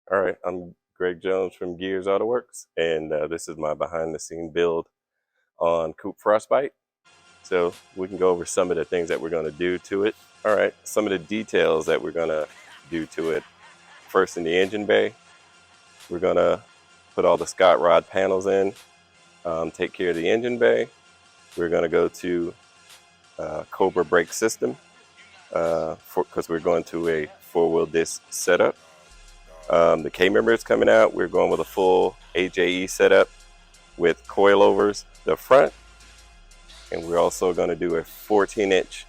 All right, I'm Greg Jones from Gears Auto Works, and this is my behind-the-scene build on Coupe Frostbite. So we can go over some of the things that we're going to do to it. All right, some of the details that we're going to do to it. First, in the engine bay, we're going to put all the Scott Rod panels in, take care of the engine bay. We're going to go to Cobra brake system because we're going to a four-wheel disc setup. The K-member is coming out. We're going with a full AJE setup with coilovers the front, and we're also going to do a 14-inch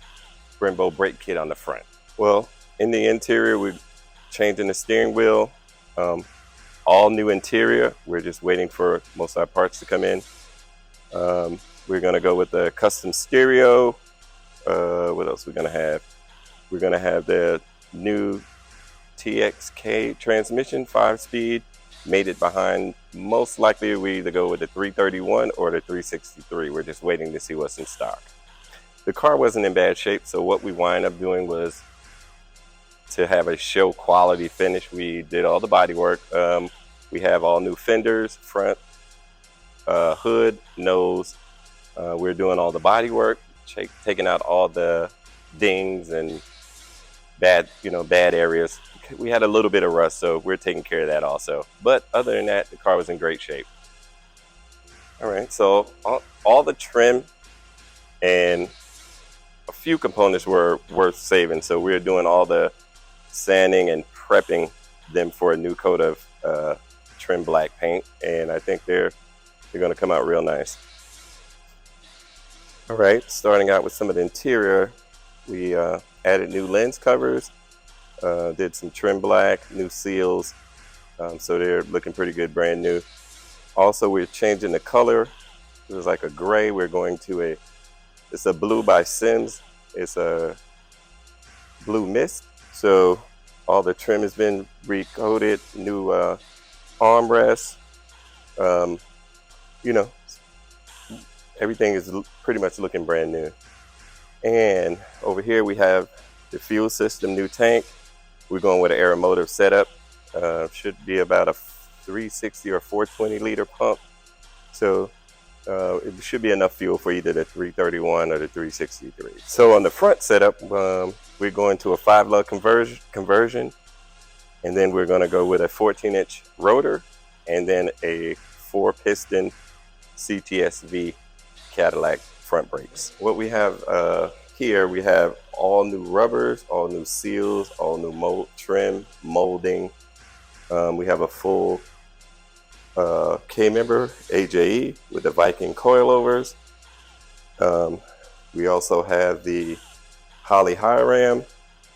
Brembo brake kit on the front. Well, in the interior, we're changing the steering wheel. All new interior. We're just waiting for most of our parts to come in. We're going to go with the custom stereo. What else we're going to have? We're going to have the new TXK transmission, 5-speed, mated behind. Most likely we either go with the 331 or the 363. We're just waiting to see what's in stock. The car wasn't in bad shape, so what we wind up doing was to have a show quality finish. We did all the body work. We have all new fenders, front, hood, nose. We're doing all the body work, taking out all the dings and bad areas. We had a little bit of rust, so we're taking care of that also. But other than that, the car was in great shape. All right, so all the trim and a few components were worth saving. So we're doing all the sanding and prepping them for a new coat of trim black paint, and I think they're going to come out real nice. All right, starting out with some of the interior, we added new lens covers, did some trim black, new seals, so they're looking pretty good, brand new. Also, we're changing the color. It was like a gray. We're going to it's a blue by Sims. It's a blue mist. So all the trim has been recoated, new armrests. Everything is pretty much looking brand new. And over here we have the fuel system, new tank. We're going with an Aeromotive setup. Should be about a 360 or 420 liter pump. So it should be enough fuel for either the 331 or the 363. So on the front setup, we're going to a 5-lug conversion. And then we're going to go with a 14-inch rotor and then a 4-piston CTSV Cadillac front brakes. What we have here, we have all new rubbers, all new seals, all new trim, molding. We have a full K-member AJE with the Viking coilovers. We also have the Holley high ram.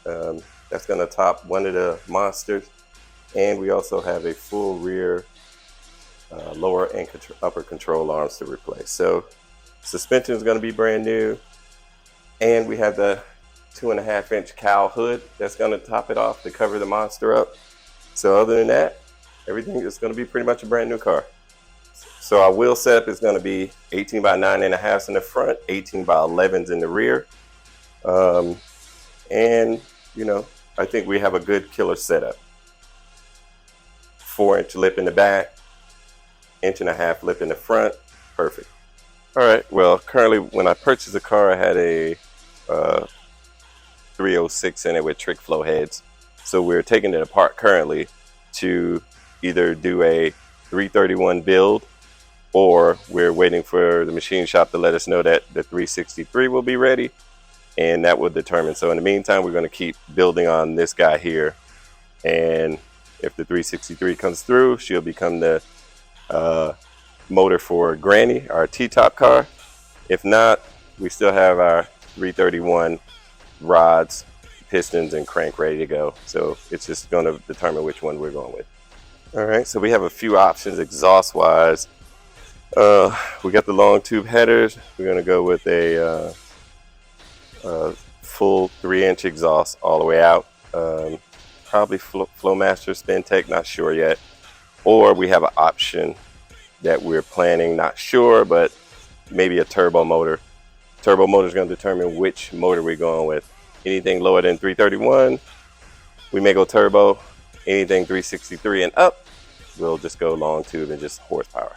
That's going to top one of the monsters. And we also have a full rear lower and upper control arms to replace. So suspension is going to be brand new. And we have the 2.5-inch cowl hood that's going to top it off to cover the monster up. So other than that, everything is going to be pretty much a brand new car. So our wheel setup is going to be 18 by 9.5 in the front, 18 by 11s in the rear. And, I think we have a good killer setup. 4-inch lip in the back, 1.5-inch lip in the front, perfect. All right, well, currently when I purchased the car, I had a 306 in it with trick flow heads. So we're taking it apart currently to either do a 331 build, or we're waiting for the machine shop to let us know that the 363 will be ready, and that will determine. So in the meantime, we're going to keep building on this guy here, and if the 363 comes through, she'll become the motor for Granny, our T-top car. If not, we still have our 331 rods, pistons, and crank ready to go. So it's just going to determine which one we're going with. All right, so we have a few options exhaust wise. We got the long tube headers. We're going to go with a full 3-inch exhaust all the way out. Probably Flowmaster Spin-Tech, not sure yet. Or we have an option that we're planning, not sure, but maybe a turbo motor. Turbo motor is going to determine which motor we're going with. Anything lower than 331, we may go turbo. Anything 363 and up, we'll just go long tube and just horsepower.